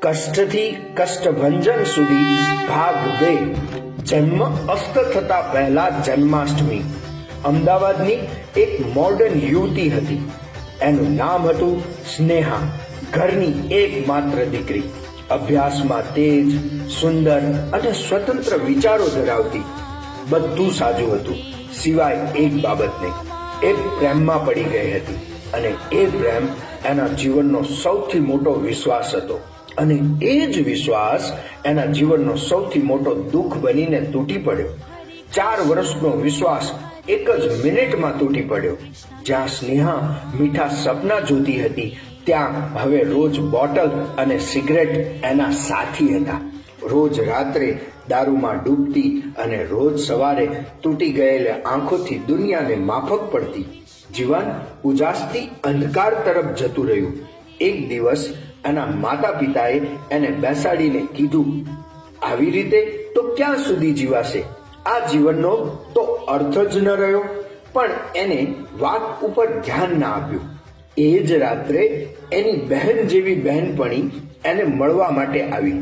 કષ્ટથી કષ્ટભંજન સુધી ભાગ 2 જન્મ અસ્ત થતા પહેલા જન્માષ્ટમી. અમદાવાદની એક મોડર્ન યુવતી હતી. એનું નામ હતું સ્નેહા. ઘરની એકમાત્ર દીકરી. અભ્યાસમાં તેજ, સુંદર અને સ્વતંત્ર વિચારો ધરાવતી. બધું સાજું હતું સિવાય એક બાબતને. એ પ્રેમમાં પડી ગઈ હતી અને એ પ્રેમ એના જીવનનો સૌથી મોટો વિશ્વાસ હતો. અને એ જ વિશ્વાસ એના જીવનનો સૌથી મોટો દુઃખ બનીને તૂટી પડ્યો. 4 વર્ષનો વિશ્વાસ એક જ મિનિટમાં તૂટી પડ્યો. જ્યાં સ્નેહા મીઠા સપના જોતી હતી, ત્યાં હવે રોજ બોટલ અને સિગરેટ એના સાથી હતા. રોજ રાત્રે દારૂમાં ડૂબતી અને રોજ સવારે તૂટી ગયેલી આંખોથી દુનિયાને માફક પડતી. જીવન ઉજાસથી અંધકાર તરફ જતું રહ્યું. એક દિવસ એના માતા પિતાએ એને બેસાડીને કીધું, આવી રીતે તો ક્યાં સુધી જીવાશે? આ જીવનનો તો અર્થ જ ન રહ્યો. પણ એને વાત ઉપર ધ્યાન ના આપ્યું. એ જ રાત્રે એની બહેન જેવી બહેનપણી એને મળવા માટે આવી.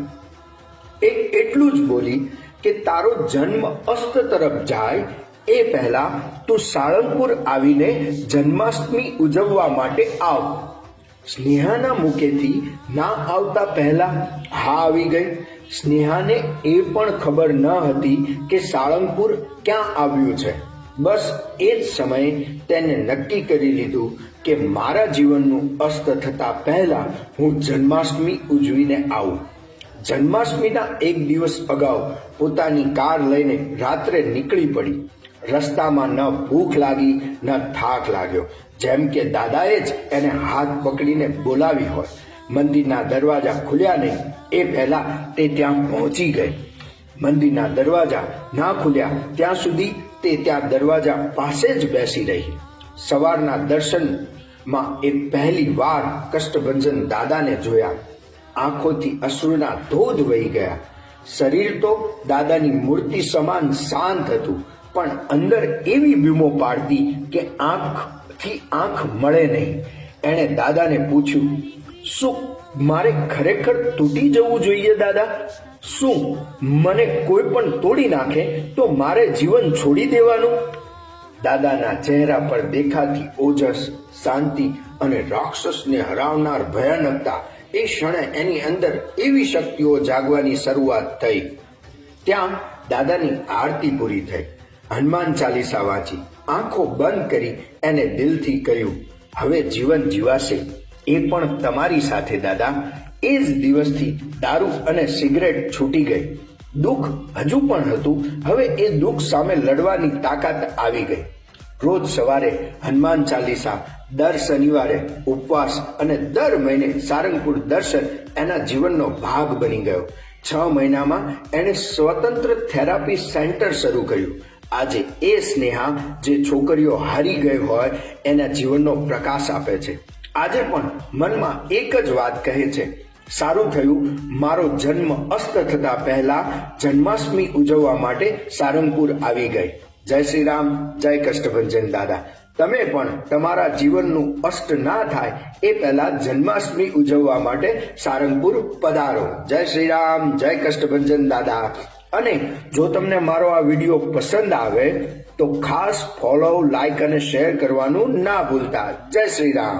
એટલું જ બોલી કે તારો જન્મ અસ્ત તરફ જાય એ પહેલા તું સાળંગપુર આવીને જન્માષ્ટમી ઉજવવા માટે આવ. સ્નેહાના મુખેથી ના આવતા પહેલા હા આવી ગઈ. સ્નેહાને એ પણ ખબર ન હતી કે સાળંગપુર ક્યાં આવ્યું છે. બસ એ જ સમયે તેને નક્કી કરી લીધું કે મારા જીવનનું અસ્ત થતા પહેલા હું જન્માષ્ટમી ઉજવીને આવું. જન્માષ્ટમીના એક દિવસ અગાઉ પોતાની કાર લઈને રાત્રે નીકળી પડી. રસ્તામાં ન ભૂખ લાગી ન થાક લાગ્યો. જેમ કે દાદાએ જ એને હાથ પકડીને બોલાવી હોય. મંદિરના દરવાજા ખુલ્યા નહીં એ પહેલા તે ત્યાં પહોંચી ગઈ. મંદિરના દરવાજા ના ખુલ્યા ત્યાં સુધી તે ત્યાં દરવાજા પાસે જ બેસી રહી. સવારના દર્શનમાં એ પહેલી વાર કષ્ટભંજન દાદાને જોયા. આંખોથી અશ્રુના ધોધ વહી ગયા. શરીર તો દાદાની મૂર્તિ સમાન શાંત હતું, પણ અંદર એવી બૂમો પાડતી કે આંખથી આંખ મળે નહીં. એણે દાદાને પૂછ્યું, શું મારે ખરેખર તૂટી જવું જોઈએ દાદા? શું મને કોઈ પણ તોડી નાખે તો મારે જીવન છોડી દેવાનું? દાદાના ચહેરા પર દેખાતી ઓજસ, શાંતિ અને રાક્ષસને હરાવનાર ભયાનકતા. એ ક્ષણે એની અંદર એવી શક્તિઓ જાગવાની શરૂઆત થઈ. ત્યાં દાદાની આરતી પૂરી થઈ. હનુમાન ચાલીસા વાંચી. આંખો બંધ કરી એને દિલથી કહ્યું, હવે જીવન જીવાશે, એ પણ તમારી સાથે દાદા. એ જ દિવસથી દારૂ અને સિગરેટ છૂટી ગઈ. દુઃખ હજુ પણ હતું, હવે એ દુઃખ સામે લડવાની તાકાત આવી ગઈ. રોજ સવારે હનુમાન ચાલીસા, દર શનિવારે ઉપવાસ અને દર મહિને સારંગપુર દર્શન એના જીવનનો ભાગ બની ગયો. 6 મહિનામાં એણે સ્વતંત્ર થેરાપી સેન્ટર શરૂ કર્યું. આજે એ સ્નેહા જે છોકરીઓ હારી ગઈ હોય એના જીવનનો પ્રકાશ આપે છે. આજે પણ મનમાં એક જ વાત કહે છે, સારું થયું મારો જન્મ અસ્ત થતા પહેલા જન્માષ્ટમી ઉજવવા માટે સારંગપુર આવી ગઈ. જય શ્રી રામ, જય કષ્ટભંજન દાદા. તમે પણ તમારા જીવનનું અસ્ત ના થાય એ પહેલા જન્માષ્ટમી ઉજવવા માટે સારંગપુર પધારો. જય શ્રી રામ, જય કષ્ટભંજન દાદા. અને જો તમને મારો આ વિડીયો પસંદ આવે તો ખાસ ફોલો, લાઈક અને શેર કરવાનું ના ભૂલતા. જય શ્રી રામ.